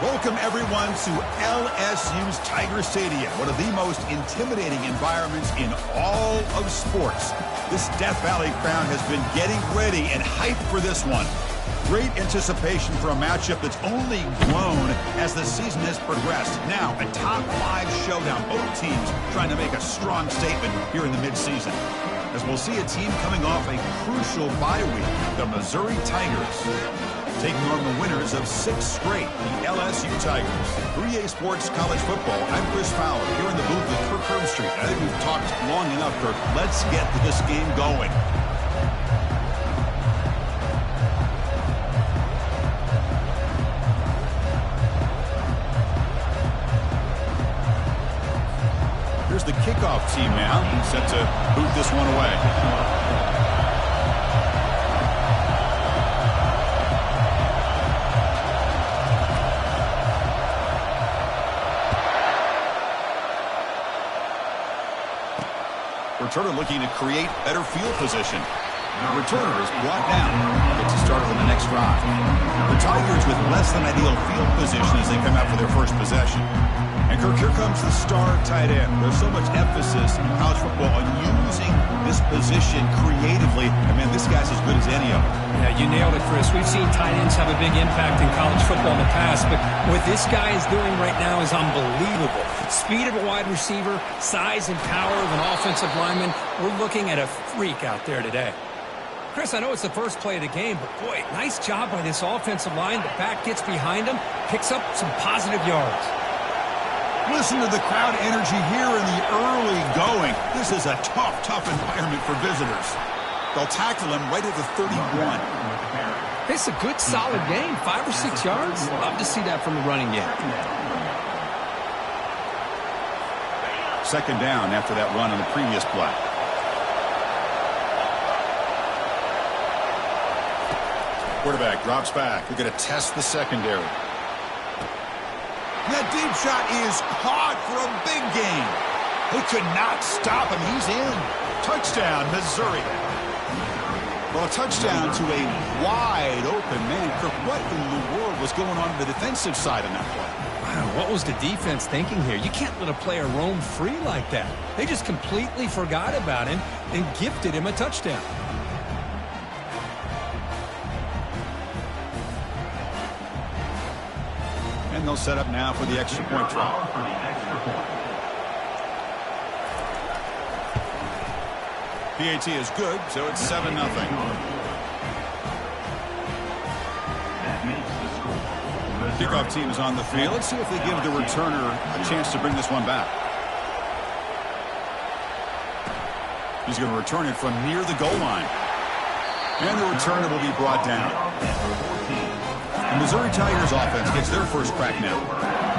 Welcome, everyone, to LSU's Tiger Stadium, one of the most intimidating environments in all of sports. This Death Valley crowd has been getting ready and hyped for this one. Great anticipation for a matchup that's only grown as the season has progressed. Now, a top-5 showdown. Both teams trying to make a strong statement here in the midseason. As we'll see a team coming off a crucial bye week, the Missouri Tigers, taking on the winners of 6 straight, the LSU Tigers. 3A Sports College Football, I'm Chris Fowler, here in the booth with Kirk Herbstreit. I think we've talked long enough, Kirk. Let's get this game going. Here's the kickoff team now, set to boot this one away. Returner looking to create better field position. The returner is brought down. Gets it started on the next drive. The Tigers with less than ideal field position as they come out for their first possession. And Kirk, here comes the star tight end. There's so much emphasis in college football on using this position creatively. I mean, this guy's as good as any of them. Yeah, you nailed it, Chris. We've seen tight ends have a big impact in college football in the past, but what this guy is doing right now is unbelievable. Speed of a wide receiver, size and power of an offensive lineman. We're looking at a freak out there today. Chris, I know it's the first play of the game, but boy, nice job by this offensive line. The back gets behind him, picks up some positive yards. Listen to the crowd energy here in the early going. This is a tough environment for visitors. They'll tackle him right at the 31. It's a good, solid game. 5 or 6 yards. Love to see that from the running game. Second down after that run on the previous play. Quarterback drops back. We're going to test the secondary. That deep shot is caught for a big gain. They could not stop him. He's in. Touchdown, Missouri. Well, a touchdown to a wide open man. Kirk, what in the world was going on the defensive side on that play? Wow, what was the defense thinking here? You can't let a player roam free like that. They just completely forgot about him and gifted him a touchdown. And they'll set up now for the extra point try. PAT is good, so it's 7-0. Kickoff team is on the field. Let's see if they give the returner a chance to bring this one back. He's going to return it from near the goal line. And the returner will be brought down. The Missouri Tigers offense gets their first crack now.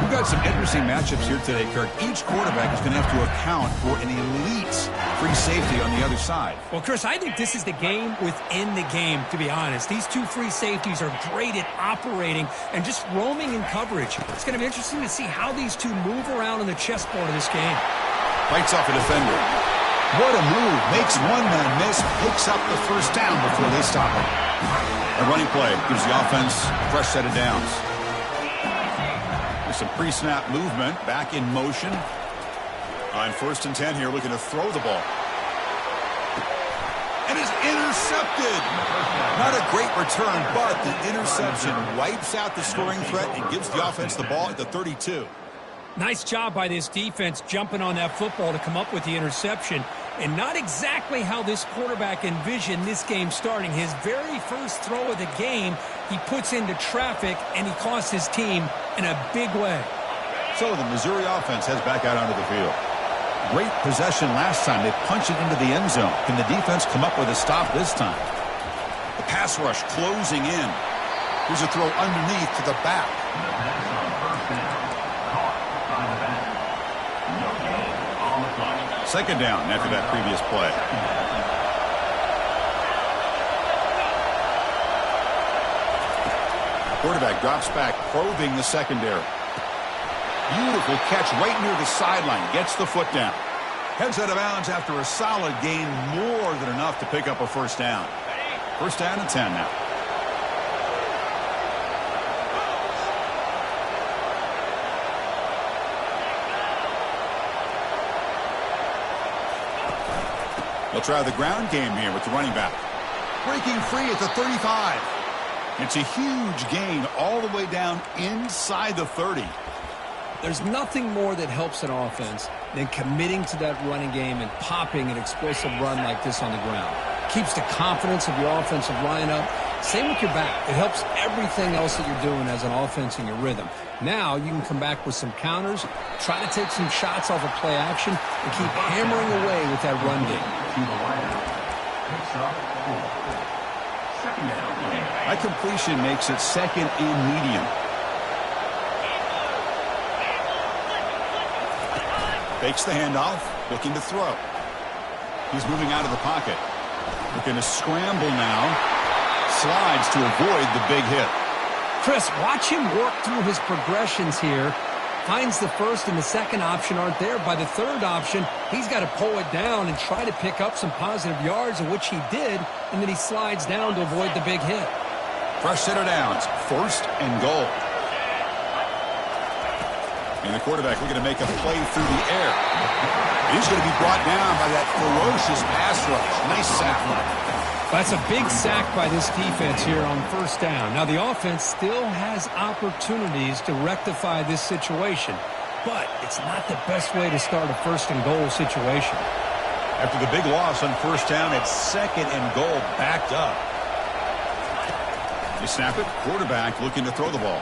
We've got some interesting matchups here today, Kirk. Each quarterback is going to have to account for an elite free safety on the other side. Well, Chris, I think this is the game within the game, to be honest. These 2 free safeties are great at operating and just roaming in coverage. It's going to be interesting to see how these 2 move around on the chessboard of this game. Fights off a defender. What a move. Makes one man miss, picks up the first down before they stop him. A running play gives the offense a fresh set of downs. There's some pre-snap movement, back in motion. On 1st and 10 here, looking to throw the ball. And is intercepted. Not a great return, but the interception wipes out the scoring threat and gives the offense the ball at the 32. Nice job by this defense jumping on that football to come up with the interception. And not exactly how this quarterback envisioned this game starting. His very first throw of the game, he puts into traffic, and he costs his team in a big way. So the Missouri offense heads back out onto the field. Great possession last time. They punch it into the end zone. Can the defense come up with a stop this time? The pass rush closing in. Here's a throw underneath to the back. Second down after that previous play. Quarterback drops back, probing the secondary. Beautiful catch right near the sideline. Gets the foot down. Heads out of bounds after a solid gain, more than enough to pick up a first down. First down and 10 now. They'll try the ground game here with the running back. Breaking free at the 35. It's a huge gain all the way down inside the 30. There's nothing more that helps an offense than committing to that running game and popping an explosive run like this on the ground. Keeps the confidence of your offensive lineup. Same with your back. It helps everything else that you're doing as an offense in your rhythm. Now you can come back with some counters, try to take some shots off of play action, and keep hammering away with that run game. That completion makes it second and medium. Fakes the handoff, looking to throw. He's moving out of the pocket. Looking to scramble now. Slides to avoid the big hit. Chris, watch him work through his progressions here. Finds the first and the second option aren't there. By the third option, he's got to pull it down and try to pick up some positive yards, of which he did, and then he slides down to avoid the big hit. Fresh set of downs, first and goal. And the quarterback looking to make a play through the air. He's going to be brought down by that ferocious pass rush. Nice sack. That's a big sack by this defense here on first down. Now, the offense still has opportunities to rectify this situation, but it's not the best way to start a first and goal situation. After the big loss on first down, it's second and goal backed up. They snap it. Quarterback looking to throw the ball.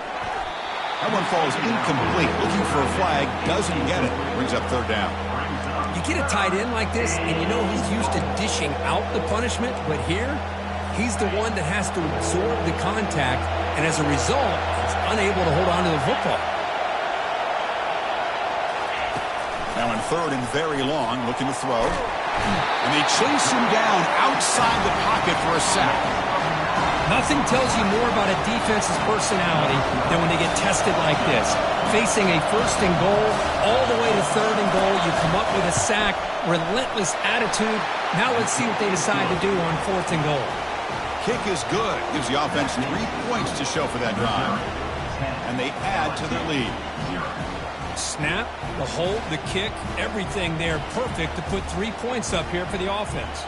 That one falls incomplete. Looking for a flag. Doesn't get it. Brings up third down. You get a tight end like this, and you know he's used to dishing out the punishment, but here, he's the one that has to absorb the contact, and as a result, he's unable to hold on to the football. Now in third and very long, looking to throw. And they chase him down outside the pocket for a sack. Nothing tells you more about a defense's personality than when they get tested like this. Facing a first and goal, all the way to third and goal, you come up with a sack, relentless attitude. Now let's see what they decide to do on fourth and goal. Kick is good. Gives the offense 3 points to show for that drive. And they add to their lead. Snap, the hold, the kick, everything there perfect to put 3 points up here for the offense.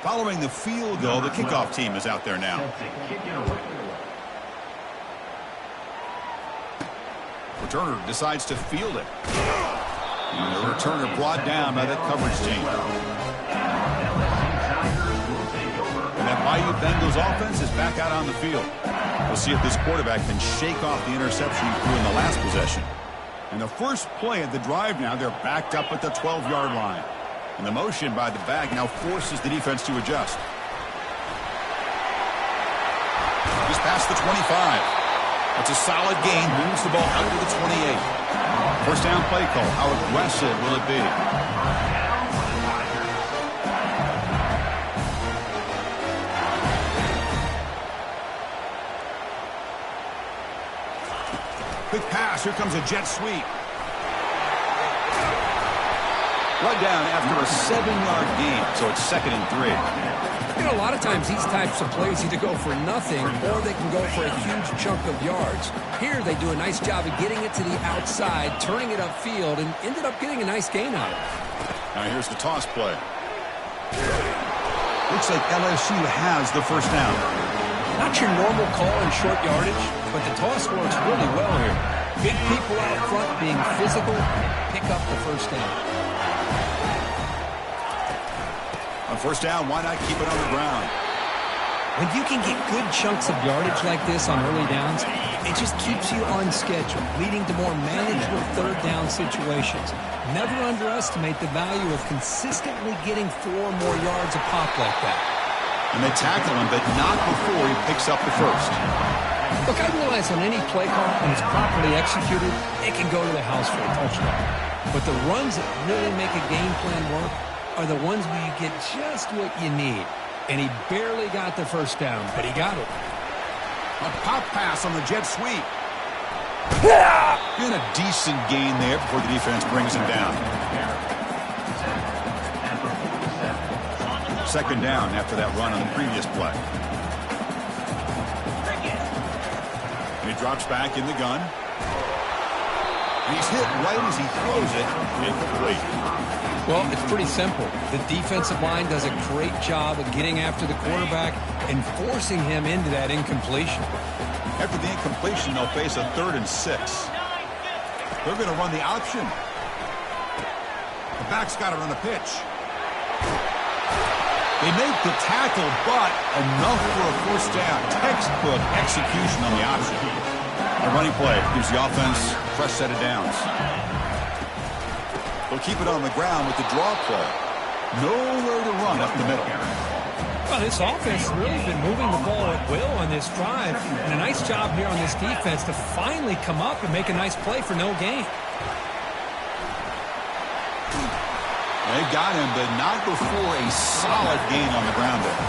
Following the field goal, the kickoff team is out there now. Returner decides to field it. And the returner brought down by that coverage team. And that Bayou Bengals offense is back out on the field. We'll see if this quarterback can shake off the interception he threw in the last possession. And the first play of the drive now, they're backed up at the 12-yard line. And the motion by the back now forces the defense to adjust. Just past the 25. That's a solid gain. Moves the ball out to the 28. First down play call. How aggressive will it be? Quick pass. Here comes a jet sweep. Run down after a 7-yard gain, so it's second and 3. You know, a lot of times these types of plays either go for nothing or they can go for a huge chunk of yards. Here they do a nice job of getting it to the outside, turning it upfield, and ended up getting a nice gain out of it. Now here's the toss play. Looks like LSU has the first down. Not your normal call in short yardage, but the toss works really well here. Big people out front being physical, pick up the first down. On first down, why not keep it on the ground? When you can get good chunks of yardage like this on early downs, it just keeps you on schedule, leading to more manageable third down situations. Never underestimate the value of consistently getting 4 more yards a pop like that. And they tackle him, but not before he picks up the first. Look, I realize on any play call, when it's properly executed, it can go to the house for a touchdown. But the runs that really make a game plan work are the ones where you get just what you need. And he barely got the first down, but he got it. A pop pass on the jet sweep. And a decent gain there before the defense brings him down. Second down after that run on the previous play. And he drops back in the gun. And he's hit right as he throws it incomplete. Well, it's pretty simple. The defensive line does a great job of getting after the quarterback and forcing him into that incompletion. After the incompletion, they'll face a 3rd and 6. They're going to run the option. The back's got it on the pitch. They make the tackle, but enough for a first down. Textbook execution on the option. A running play gives the offense a fresh set of downs. They'll keep it on the ground with the draw play. Nowhere to run up the middle. Well, this offense has really been moving the ball at will on this drive. And a nice job here on this defense to finally come up and make a nice play for no gain. They got him, but not before a solid gain on the ground there.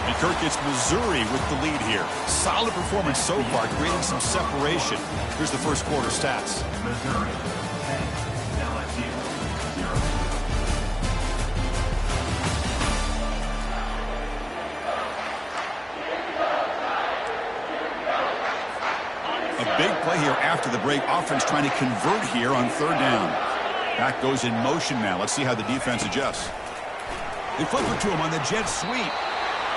And Kirk gets Missouri with the lead here. Solid performance so far, creating some separation. Here's the first quarter stats. Missouri, 10, LSU, 0. A big play here after the break. Offense trying to convert here on 3rd down. Back goes in motion now. Let's see how the defense adjusts. They flip it to him on the jet sweep.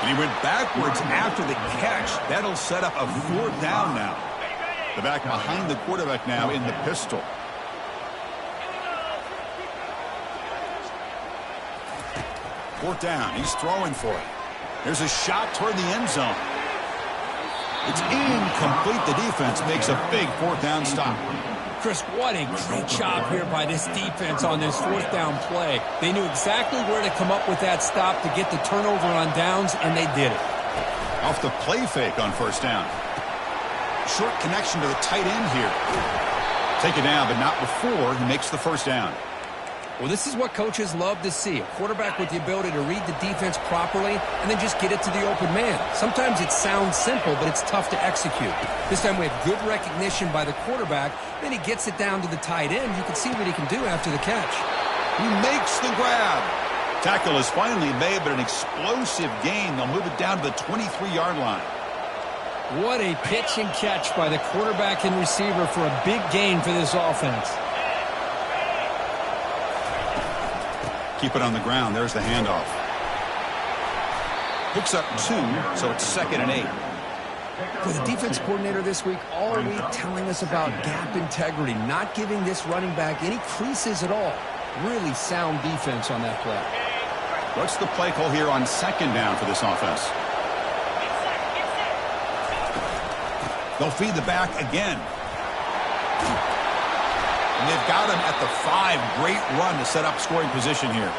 And he went backwards after the catch. That'll set up a 4th down now. The back behind the quarterback now in the pistol. Fourth down. He's throwing for it. There's a shot toward the end zone. It's incomplete. The defense makes a big 4th down stop. Chris, what a great job here by this defense on this 4th down play. They knew exactly where to come up with that stop to get the turnover on downs, and they did it. Off the play fake on 1st down. Short connection to the tight end here. Take it down, but not before he makes the 1st down. Well, this is what coaches love to see. A quarterback with the ability to read the defense properly and then just get it to the open man. Sometimes it sounds simple, but it's tough to execute. This time we have good recognition by the quarterback. Then he gets it down to the tight end. You can see what he can do after the catch. He makes the grab. Tackle is finally made, but an explosive gain. They'll move it down to the 23-yard line. What a pitch and catch by the quarterback and receiver for a big gain for this offense. Keep it on the ground. There's the handoff. Picks up 2, so it's 2nd and 8. For the defense coordinator this week, all week telling us about gap integrity, not giving this running back any creases at all. Really sound defense on that play. What's the play call here on 2nd down for this offense? They'll feed the back again. And they've got him at the 5. Great run to set up scoring position here.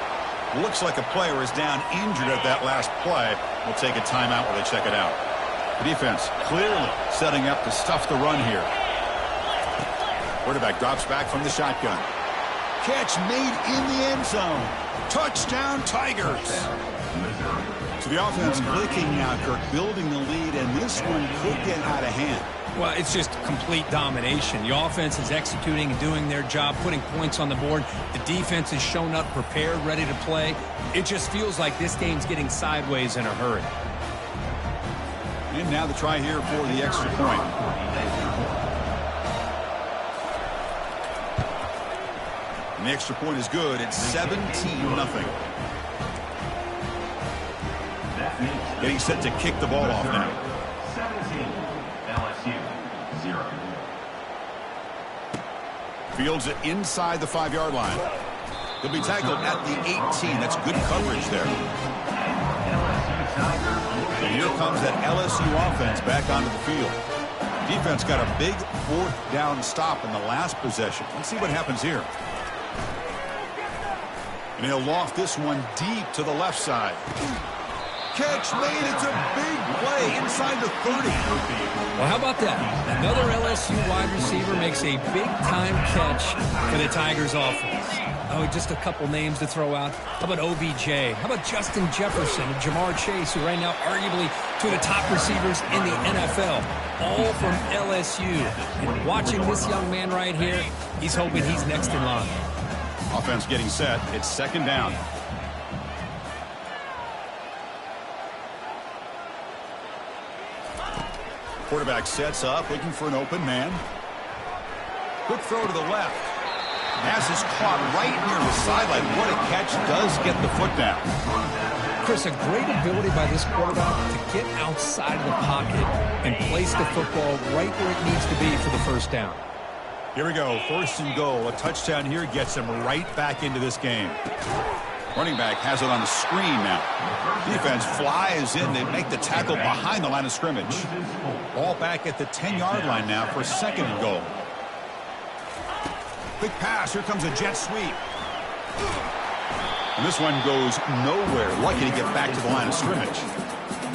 Looks like a player is down injured at that last play. We'll take a timeout while they check it out. The defense clearly setting up to stuff the run here. Quarterback drops back from the shotgun. Catch made in the end zone. Touchdown, Tigers. So the offense clicking now, Kirk, building the lead, and this one could get out of hand. Well, it's just complete domination. The offense is executing and doing their job, putting points on the board. The defense is shown up, prepared, ready to play. It just feels like this game's getting sideways in a hurry. And now the try here for the extra point. And the extra point is good. It's 17-0. Getting set to kick the ball off now. 17, LSU, 0. Fields it inside the 5-yard line. He'll be tackled at the 18. That's good coverage there. And here comes that LSU offense back onto the field. Defense got a big 4th down stop in the last possession. Let's see what happens here. And he'll loft this one deep to the left side. Catch made. It's a big play inside the 30. Well, how about that? Another LSU wide receiver makes a big-time catch for the Tigers offense. Oh, just a couple names to throw out. How about OBJ? How about Justin Jefferson and Jamar Chase, who right now arguably two of the top receivers in the NFL, all from LSU. And watching this young man right here, he's hoping he's next in line. Offense getting set. It's 2nd down. Quarterback sets up, looking for an open man. Quick throw to the left. Pass is caught right near the sideline. What a catch. Does get the foot down. Chris, a great ability by this quarterback to get outside of the pocket and place the football right where it needs to be for the first down. Here we go. First and goal. A touchdown here gets him right back into this game. Running back has it on the screen now. Defense flies in. They make the tackle behind the line of scrimmage. Ball back at the 10-yard line now for second and goal. Big pass. Here comes a jet sweep. And this one goes nowhere. Lucky to get back to the line of scrimmage.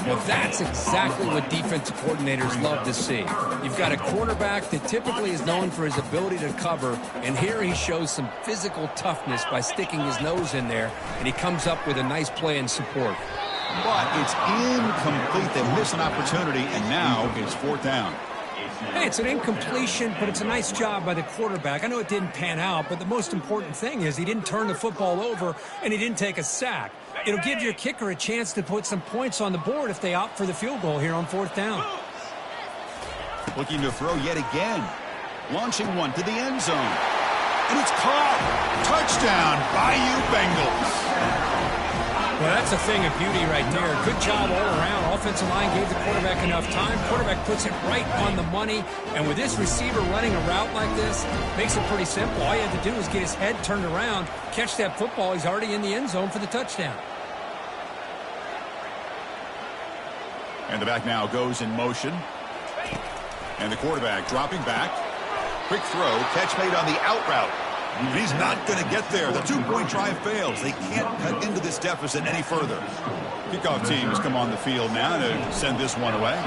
Well, that's exactly what defensive coordinators love to see. You've got a quarterback that typically is known for his ability to cover, and here he shows some physical toughness by sticking his nose in there, and he comes up with a nice play and support. But it's incomplete. They miss an opportunity, and now it's fourth down. Hey, it's an incompletion, but it's a nice job by the quarterback. I know it didn't pan out, but the most important thing is he didn't turn the football over, and he didn't take a sack. It'll give your kicker a chance to put some points on the board if they opt for the field goal here on fourth down. Looking to throw yet again. Launching one to the end zone. And it's caught. Touchdown, Bayou Bengals. Well, that's a thing of beauty right there. Good job all around. Offensive line gave the quarterback enough time. Quarterback puts it right on the money. And with this receiver running a route like this, makes it pretty simple. All you have to do is get his head turned around, catch that football. He's already in the end zone for the touchdown. And the back now goes in motion. And the quarterback dropping back. Quick throw. Catch made on the out route. He's not going to get there. The two-point try fails. They can't cut into this deficit any further. Kickoff teams come on the field now to send this one away.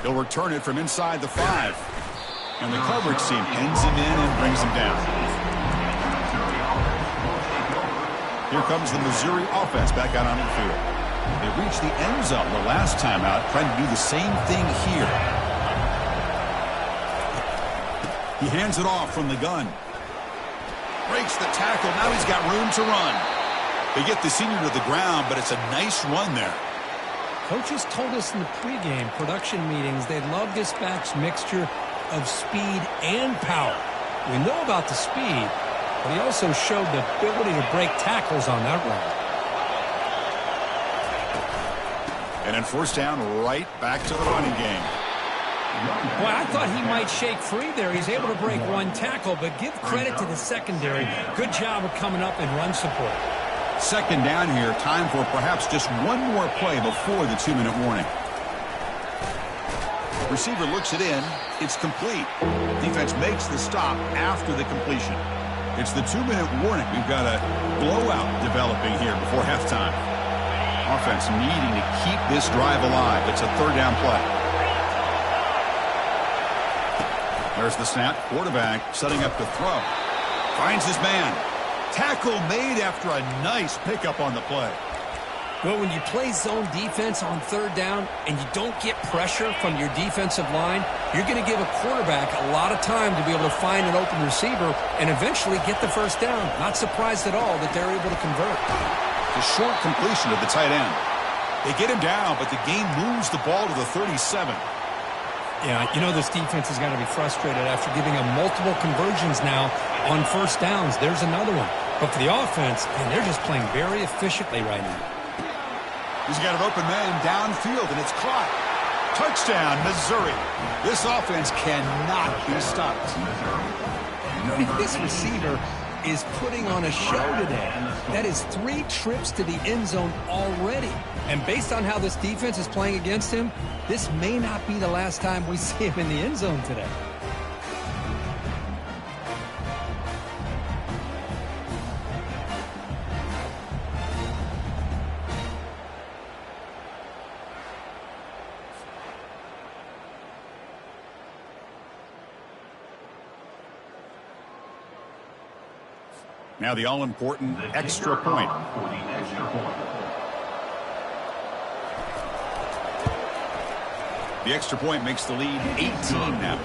He'll return it from inside the 5. And the coverage team pins him in and brings him down. Here comes the Missouri offense back out on the field. They reached the end zone the last time out, trying to do the same thing here. He hands it off from the gun. Breaks the tackle. Now he's got room to run. They get the senior to the ground, but it's a nice run there. Coaches told us in the pregame production meetings they love this back's mixture of speed and power. We know about the speed, but he also showed the ability to break tackles on that run. And then first down, right back to the running game. Boy, I thought he might shake free there. He's able to break one tackle, but give credit to the secondary. Good job of coming up and run support. Second down here. Time for perhaps just one more play before the 2-minute warning. Receiver looks it in. It's complete. Defense makes the stop after the completion. It's the 2-minute warning. We've got a blowout developing here before halftime. Offense needing to keep this drive alive. It's a third down play. There's the snap. Quarterback setting up to throw. Finds his man. Tackle made after a nice pickup on the play. Well, when you play zone defense on third down and you don't get pressure from your defensive line, you're going to give a quarterback a lot of time to be able to find an open receiver and eventually get the first down. Not surprised at all that they're able to convert. The short completion of the tight end. They get him down, but the game moves the ball to the 37. Yeah, you know this defense has got to be frustrated after giving them multiple conversions now on first downs. There's another one. But for the offense, and they're just playing very efficiently right now. He's got an open man downfield, and it's caught. Touchdown, Missouri. This offense cannot be stopped. This receiver is putting on a show today. That is 3 trips to the end zone already. And based on how this defense is playing against him, this may not be the last time we see him in the end zone today. Now the all-important extra point. The extra point makes the lead 18 now.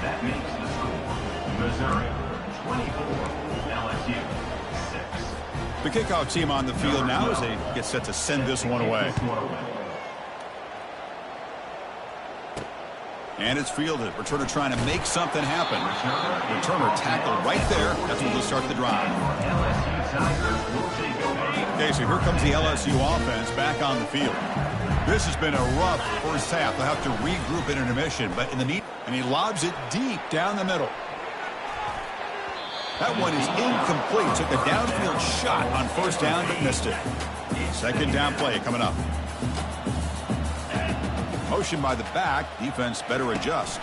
That makes the score Missouri 24, LSU 6. The kickoff team on the field now as they get set to send this one away. And it's fielded. Returner trying to make something happen. Returner tackled right there. That's when they'll start the drive. Okay, so here comes the LSU offense back on the field. This has been a rough first half. They'll have to regroup in intermission, but in the meat, and he lobs it deep down the middle. That one is incomplete. Took a downfield shot on first down, but missed it. Second down play coming up. Motion by the back. Defense better adjust.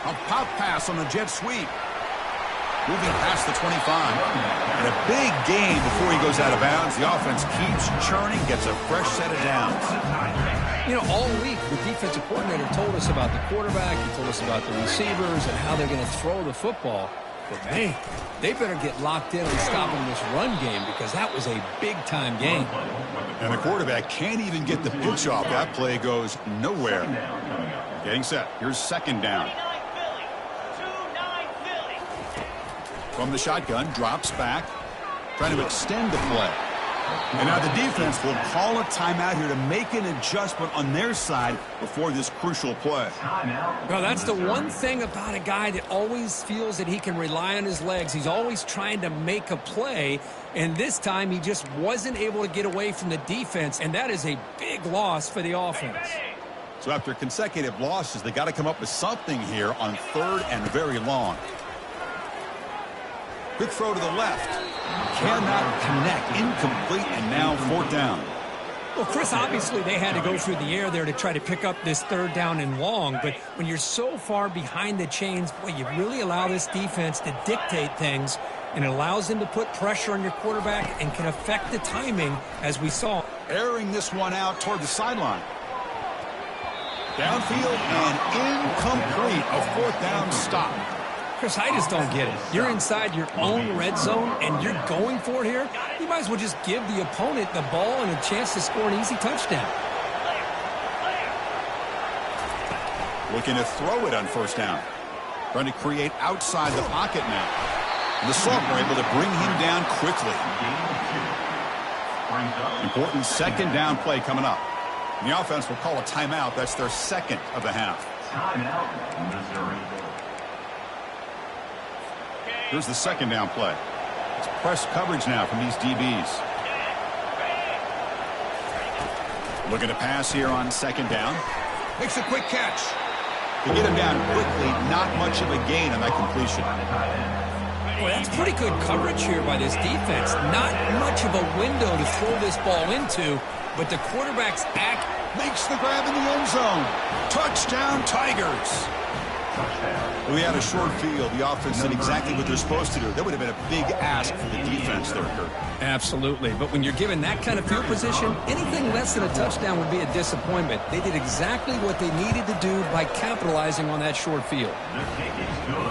A pop pass on the jet sweep. Moving past the 25. And a big gain before he goes out of bounds. The offense keeps churning, gets a fresh set of downs. You know, all week the defensive coordinator told us about the quarterback. He told us about the receivers and how they're going to throw the football. But, man, they better get locked in on stopping this run game because that was a big-time game. And the quarterback can't even get the pitch off. That play goes nowhere. Getting set. Here's second down. From the shotgun, drops back, trying to extend the play. And now the defense will call a timeout here to make an adjustment on their side before this crucial play. Well, that's the one thing about a guy that always feels that he can rely on his legs. He's always trying to make a play, and this time he just wasn't able to get away from the defense, and that is a big loss for the offense. So after consecutive losses, they got to come up with something here on third and very long. Quick throw to the left. Cannot connect. Incomplete, and now fourth down. Well, Chris, obviously they had to go through the air there to try to pick up this third down and long, but when you're so far behind the chains, boy, you really allow this defense to dictate things, and it allows them to put pressure on your quarterback and can affect the timing, as we saw. Airing this one out toward the sideline. Downfield and incomplete. A fourth down stop. Chris, I just don't get it. You're inside your own red zone, and you're going for it here. You might as well just give the opponent the ball and a chance to score an easy touchdown. Looking to throw it on first down. Trying to create outside the pocket now. And the Sophomore able to bring him down quickly. Important second down play coming up. And the offense will call a timeout. That's their second of the half. Timeout, Missouri. Here's the second down play. It's press coverage now from these DBs. Looking to pass here on second down. Makes a quick catch. To get him down quickly, not much of a gain on that completion. Boy, that's pretty good coverage here by this defense. Not much of a window to throw this ball into, but the quarterback's act Makes the grab in the end zone. Touchdown, Tigers. We had a short field. The offense did exactly what they're supposed to do. That would have been a big ask for the defense there, Kurt. Absolutely. But when you're given that kind of field position, anything less than a touchdown would be a disappointment. They did exactly what they needed to do by capitalizing on that short field.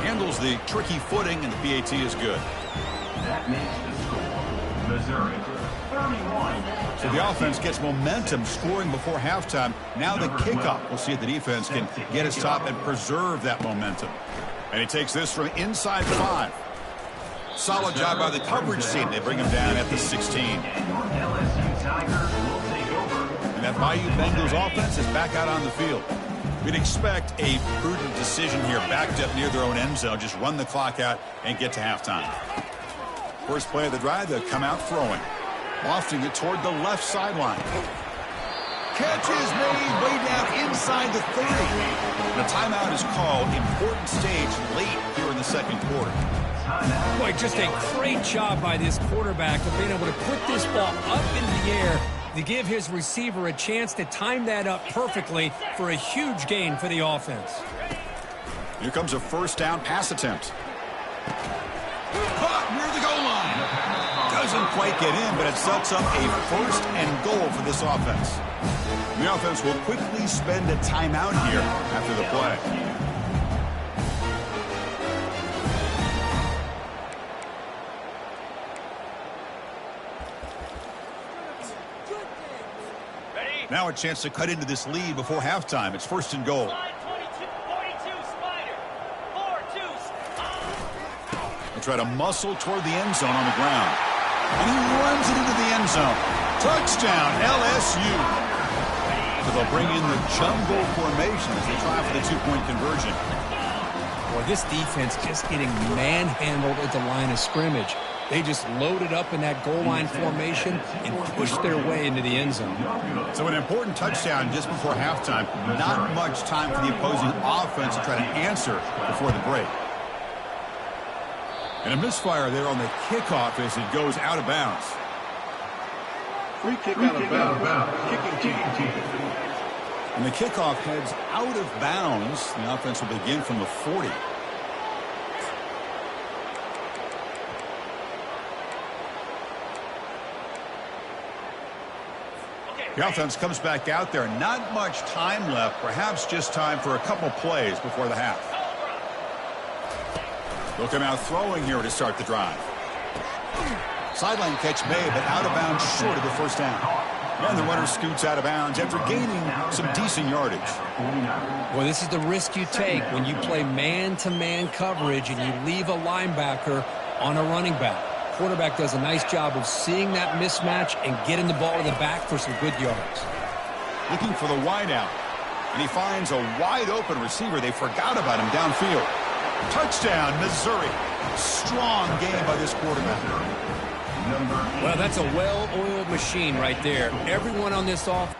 Handles the tricky footing, and the PAT is good. That makes the score Missouri 31. So the offense gets momentum, scoring before halftime. Now the kickoff. We'll see if the defense can get his top and preserve that momentum. And he takes this from inside the 5. Solid job by the coverage team. They bring him down at the 16. LSU Tigers will take over. And that Bayou Bengals offense is back out on the field. We'd expect a prudent decision here, backed up near their own end zone. Just run the clock out and get to halftime. First play of the drive, they'll come out throwing. Lofting it toward the left sideline. Catch is made way down inside the 30. And a timeout is called. Important stage late here in the second quarter. Boy, just a great job by this quarterback of being able to put this ball up in the air to give his receiver a chance to time that up perfectly for a huge gain for the offense. Here comes a first down pass attempt. Caught near the goal line. Doesn't quite get in, but it sets up a first and goal for this offense. The offense will quickly spend a timeout here after the play. Now a chance to cut into this lead before halftime. It's first and goal. They'll try to muscle toward the end zone on the ground. And he runs it into the end zone. Touchdown, LSU. So they'll bring in the jumbo formation as they try for the two-point conversion. Boy, this defense just getting manhandled at the line of scrimmage. They just loaded up in that goal line formation and pushed their way into the end zone. So an important touchdown just before halftime. Not much time for the opposing offense to try to answer before the break. And a misfire there on the kickoff as it goes out of bounds. Free kick out of bounds. Kicking team. And the kickoff heads out of bounds. The offense will begin from the 40. The offense comes back out there. Not much time left. Perhaps just time for a couple plays before the half. They'll come out throwing here to start the drive. Sideline catch made, but out of bounds short of the first down. And the runner scoots out of bounds after gaining some decent yardage. Well, this is the risk you take when you play man-to-man coverage and you leave a linebacker on a running back. Quarterback does a nice job of seeing that mismatch and getting the ball to the back for some good yards. Looking for the wide out. And he finds a wide-open receiver. They forgot about him downfield. Touchdown, Missouri. Strong game by this quarterback. Well, that's a well-oiled machine right there. Everyone on this offense.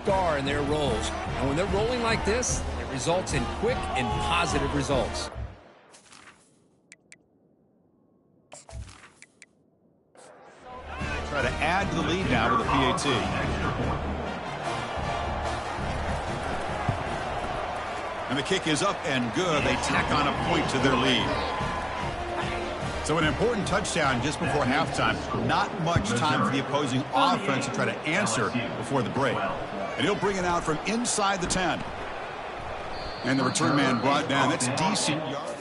Star in their roles. And when they're rolling like this, it results in quick and positive results. Try to add to the lead now with a PAT. And the kick is up and good. They tack on a point to their lead. So an important touchdown just before halftime. Not much time for the opposing offense to try to answer before the break. And he'll bring it out from inside the 10. And the return man brought down. That's decent yardage.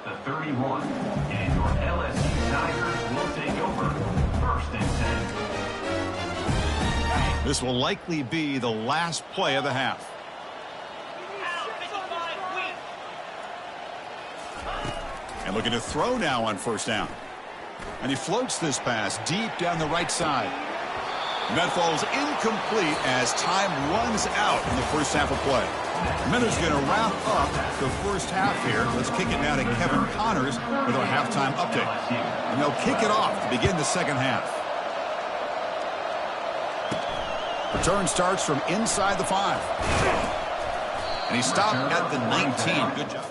The 31, and your LSU Tigers will take over. 1st and 10. This will likely be the last play of the half. And looking to throw now on 1st down. And he floats this pass deep down the right side. And that falls incomplete as time runs out in the first half of play. Miller's going to wrap up the first half here. Let's kick it now to Kevin Connors with our halftime update. And they'll kick it off to begin the second half. Return starts from inside the 5. And he stopped at the 19. Good job.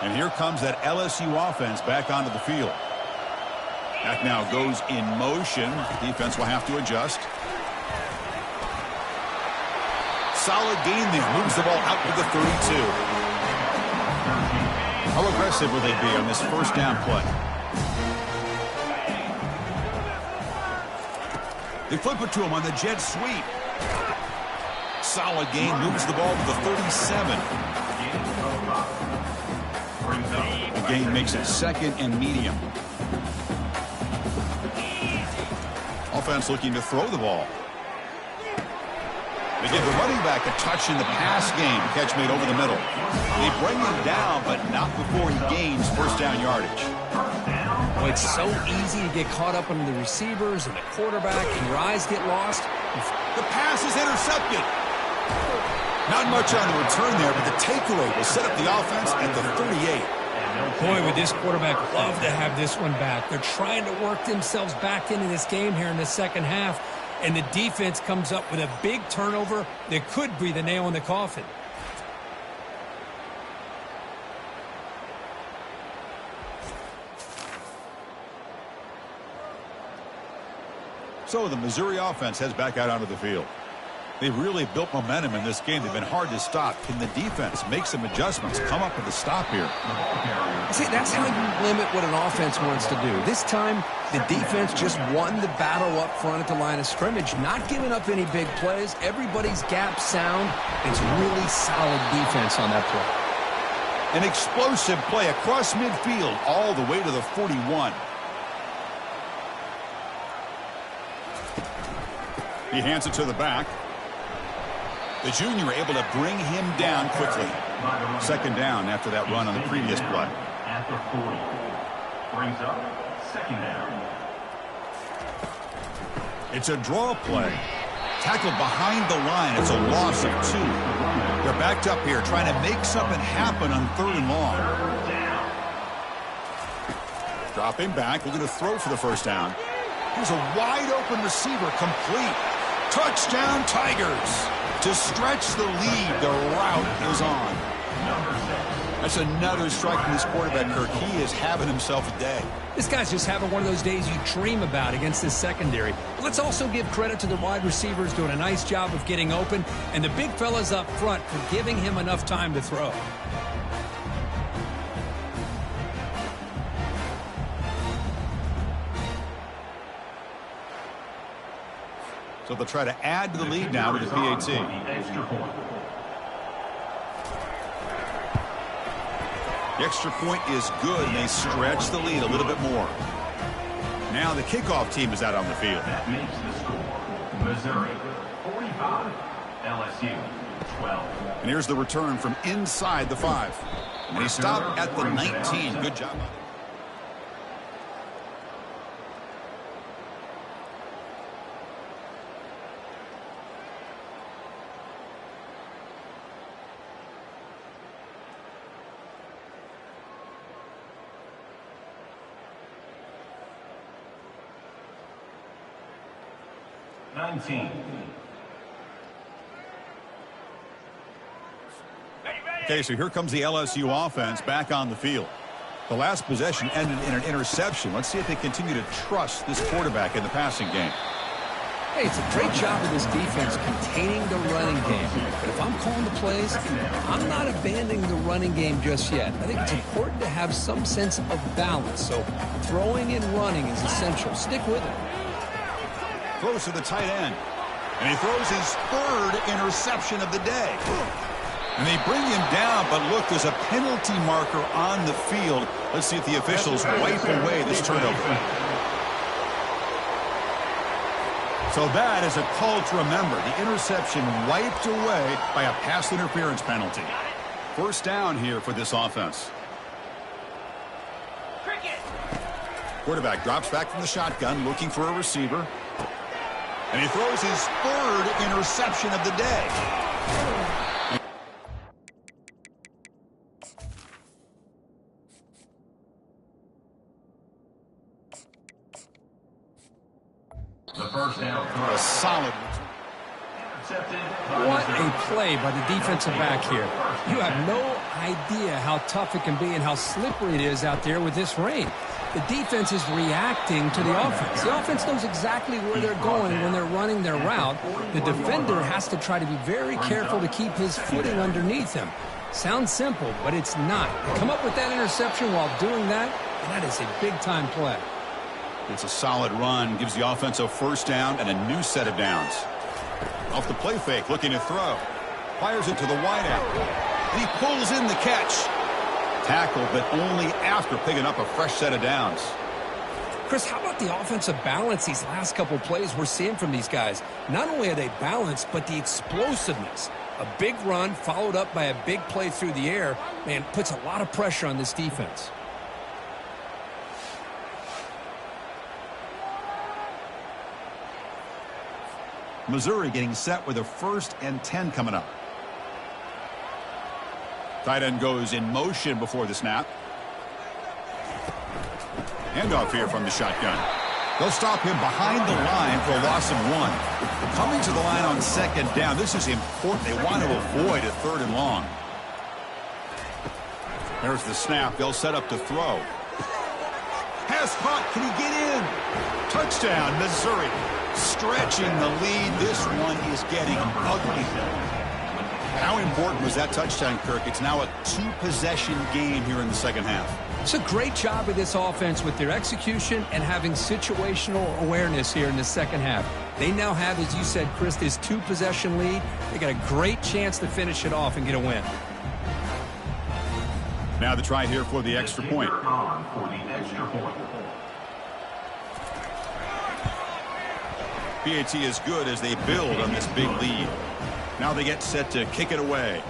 And here comes that LSU offense back onto the field. That now goes in motion. Defense will have to adjust. Solid gain there. Moves the ball out to the 32. How aggressive will they be on this first down play? They flip it to him on the jet sweep. Solid gain, moves the ball to the 37. The gain makes it second and medium. Offense looking to throw the ball. They give the running back a touch in the pass game. Catch made over the middle. They bring him down, but not before he gains first down yardage. Well, it's so easy to get caught up under the receivers and the quarterback, and your eyes get lost. The pass is intercepted. Not much on the return there, but the takeaway will set up the offense at the 38. Boy, would this quarterback love to have this one back. They're trying to work themselves back into this game here in the second half, and the defense comes up with a big turnover that could be the nail in the coffin. So the Missouri offense heads back out onto the field. They've really built momentum in this game. They've been hard to stop. Can the defense make some adjustments, come up with a stop here? See, that's how you limit what an offense wants to do. This time, the defense just won the battle up front at the line of scrimmage, not giving up any big plays. Everybody's gap sound. It's really solid defense on that play. An explosive play across midfield all the way to the 41. He hands it to the back. The junior able to bring him down quickly. Second down after that run on the previous play. At the 40. Brings up second down. It's a draw play. Tackled behind the line. It's a loss of 2. They're backed up here trying to make something happen on third and long. Dropping back, looking to throw for the first down. Here's a wide open receiver, complete. Touchdown Tigers. To stretch the lead, the route is on. That's another strike from this quarterback, Kirk. He is having himself a day. This guy's just having one of those days you dream about against this secondary. But let's also give credit to the wide receivers doing a nice job of getting open, and the big fellas up front for giving him enough time to throw. So they'll try to add to the lead now with the PAT. The extra point is good, and they stretch the lead a little bit more. Now the kickoff team is out on the field. That makes the score. Missouri 45, LSU 12. And here's the return from inside the 5. And he stopped at the 19. Good job. Okay, so here comes the LSU offense back on the field. The last possession ended in an interception. Let's see if they continue to trust this quarterback in the passing game. Hey, it's a great job of this defense containing the running game. But if I'm calling the plays, I'm not abandoning the running game just yet. I think it's important to have some sense of balance. So throwing and running is essential. Stick with it. Throws to the tight end. And he throws his third interception of the day. And they bring him down, but look, there's a penalty marker on the field. Let's see if the officials wipe away this turnover. So that is a call to remember. The interception wiped away by a pass interference penalty. First down here for this offense. Quarterback drops back from the shotgun, looking for a receiver. And he throws his third interception of the day. The first down. A solid. What a play by the defensive back here. You have no idea how tough it can be and how slippery it is out there with this rain. The defense is reacting to the offense. The offense knows exactly where they're going when they're running their route. The defender has to try to be very careful to keep his footing underneath him. Sounds simple, but it's not. Come up with that interception while doing that, and that is a big-time play. It's a solid run, gives the offense a first down and a new set of downs. Off the play fake, looking to throw. Fires it to the wideout. And he pulls in the catch. Tackle, but only after picking up a fresh set of downs. Chris, how about the offensive balance these last couple plays we're seeing from these guys? Not only are they balanced, but the explosiveness. A big run followed up by a big play through the air, man, puts a lot of pressure on this defense. Missouri getting set with a 1st and 10 coming up. Tight end goes in motion before the snap. Handoff here from the shotgun. They'll stop him behind the line for a loss of 1. Coming to the line on 2nd down. This is important. They want to avoid a 3rd and long. There's the snap. They'll set up to throw. Pass caught. Can he get in? Touchdown, Missouri. Stretching the lead. This one is getting ugly. How important was that touchdown, Kirk? It's now a 2-possession game here in the second half. It's a great job of this offense with their execution and having situational awareness here in the second half. They now have, as you said, Chris, this 2-possession lead. They got a great chance to finish it off and get a win. Now the try here for the extra point. PAT is good as they build on this big lead. Now they get set to kick it away.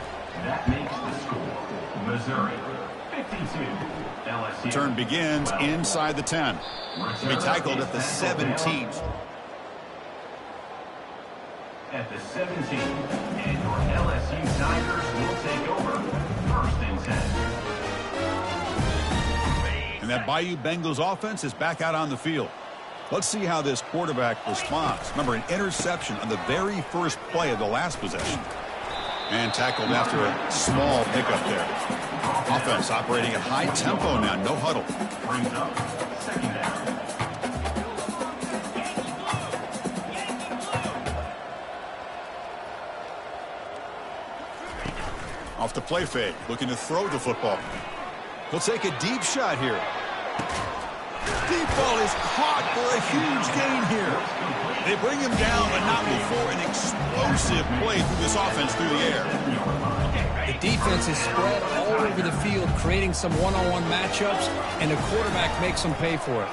That makes the score Missouri 52, LSU. Return begins inside the 10. To be tackled at the 17. At the 17, and your LSU Tigers will take over 1st and 10. And that Bayou Bengals offense is back out on the field. Let's see how this quarterback responds. Remember, an interception on the very first play of the last possession. And tackled after a small pickup there. Offense operating at high tempo now, no huddle. Brings up 2nd down. Off the play fake, looking to throw the football. He'll take a deep shot here. Deep ball is caught for a huge gain here. They bring him down, but not before an explosive play through this offense through the air. The defense is spread all over the field, creating some one-on-one matchups, and the quarterback makes them pay for it.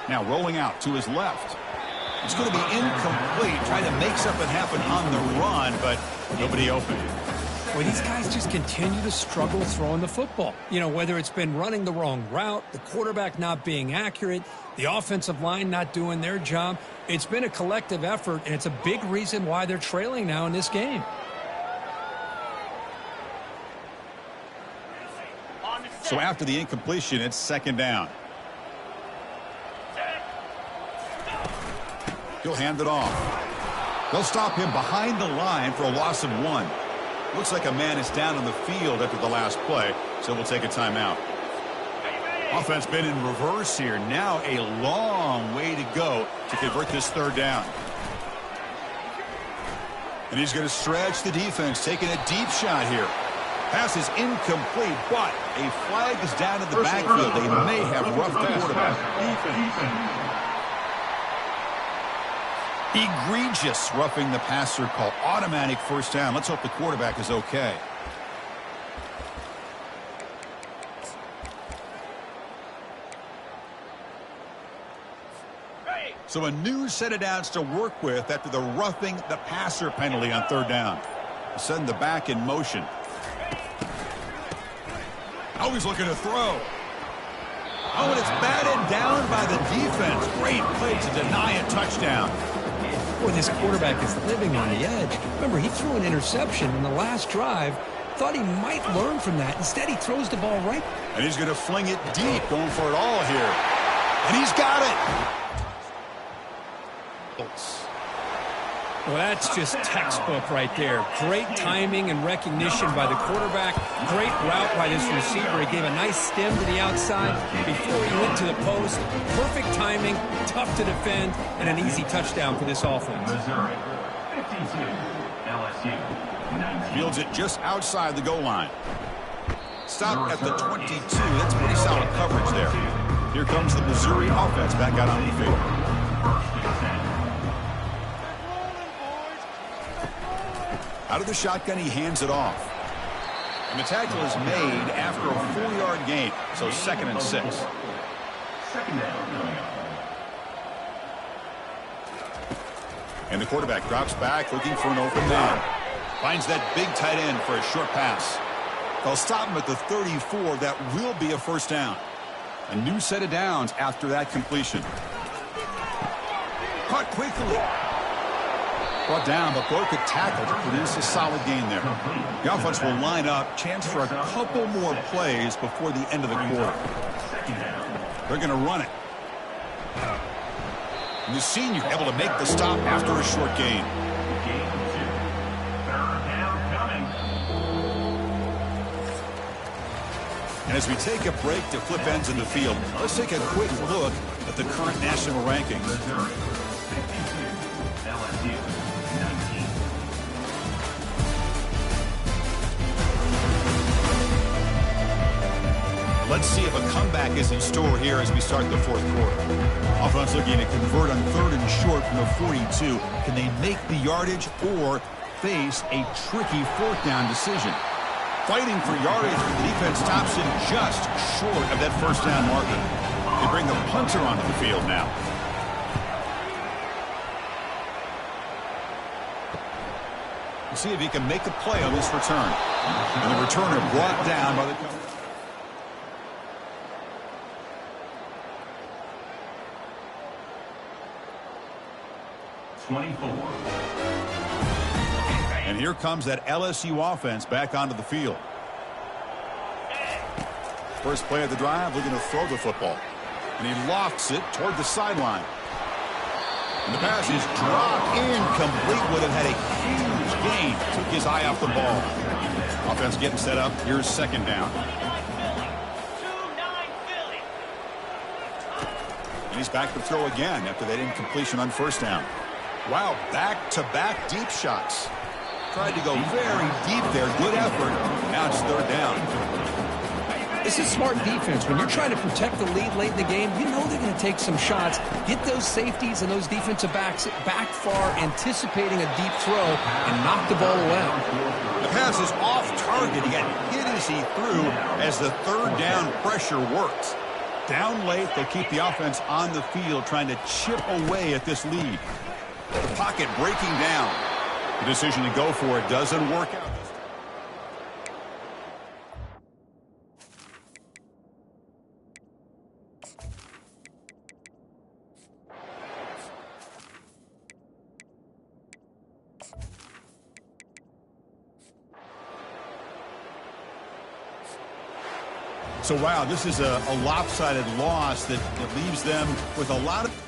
Now rolling out to his left. It's going to be incomplete, trying to make something happen on the run, but nobody open. Well, these guys just continue to struggle throwing the football. You know, whether it's been running the wrong route, the quarterback not being accurate, the offensive line not doing their job. It's been a collective effort, and it's a big reason why they're trailing now in this game. So after the incompletion, it's 2nd down. He'll hand it off. They'll stop him behind the line for a loss of 1. Looks like a man is down on the field after the last play, so we'll take a timeout. Offense been in reverse here. Now a long way to go to convert this 3rd down. And he's going to stretch the defense, taking a deep shot here. Pass is incomplete, but a flag is down in the backfield. They may have roughed the quarterback. Egregious roughing the passer call. Automatic 1st down. Let's hope the quarterback is okay. So a new set of downs to work with after the roughing the passer penalty on 3rd down. Send the back in motion. Always looking to throw. Oh, and it's batted down by the defense. Great play to deny a touchdown. Boy, this quarterback is living on the edge. Remember, he threw an interception in the last drive. Thought he might learn from that. Instead, he throws the ball right. And he's going to fling it deep, going for it all here. And he's got it. Well, that's just textbook right there. Great timing and recognition by the quarterback. Great route by this receiver. He gave a nice stem to the outside before he went to the post. Perfect timing, tough to defend, and an easy touchdown for this offense. Missouri 52, LSU 19. Fields it just outside the goal line. Stop at the 22. That's pretty solid coverage there. Here comes the Missouri offense back out on the field. Out of the shotgun, he hands it off. And the tackle is made after a 4-yard gain, so 2nd and 6. Second down. And the quarterback drops back looking for an open man. Finds that big tight end for a short pass. They'll stop him at the 34. That will be a first down. A new set of downs after that completion. Caught quickly. Brought down, but broke a tackle to produce a solid gain there. The offense will line up. Chance for a couple more plays before the end of the quarter. They're going to run it. And the senior able to make the stop after a short gain. Gain 2. Third down coming. And as we take a break to flip ends in the field, let's take a quick look at the current national rankings. Missouri 52. LSU 19. Let's see if a comeback is in store here as we start the fourth quarter. Offense looking to convert on 3rd and short from the 42. Can they make the yardage or face a tricky 4th down decision? Fighting for yardage, the defense stops him just short of that first down marker. They bring the punter onto the field now. We'll see if he can make a play on this return. And the returner brought down by the... 24. And here comes that LSU offense back onto the field. First play of the drive, looking to throw the football. And he lofts it toward the sideline. And the pass is dropped incomplete. Would have had a huge gain. Took his eye off the ball. Offense getting set up. Here's 2nd down. And he's back to throw again after that incompletion on 1st down. Wow, back-to-back deep shots. Tried to go very deep there. Good effort. Now it's 3rd down. This is smart defense. When you're trying to protect the lead late in the game, you know they're going to take some shots. Get those safeties and those defensive backs back far, anticipating a deep throw, and knock the ball away. The pass is off target. He got hit as he threw as the 3rd down pressure works. Down late, they'll keep the offense on the field trying to chip away at this lead. The pocket breaking down. The decision to go for it doesn't work out. So, wow, this is a lopsided loss that leaves them with a lot of...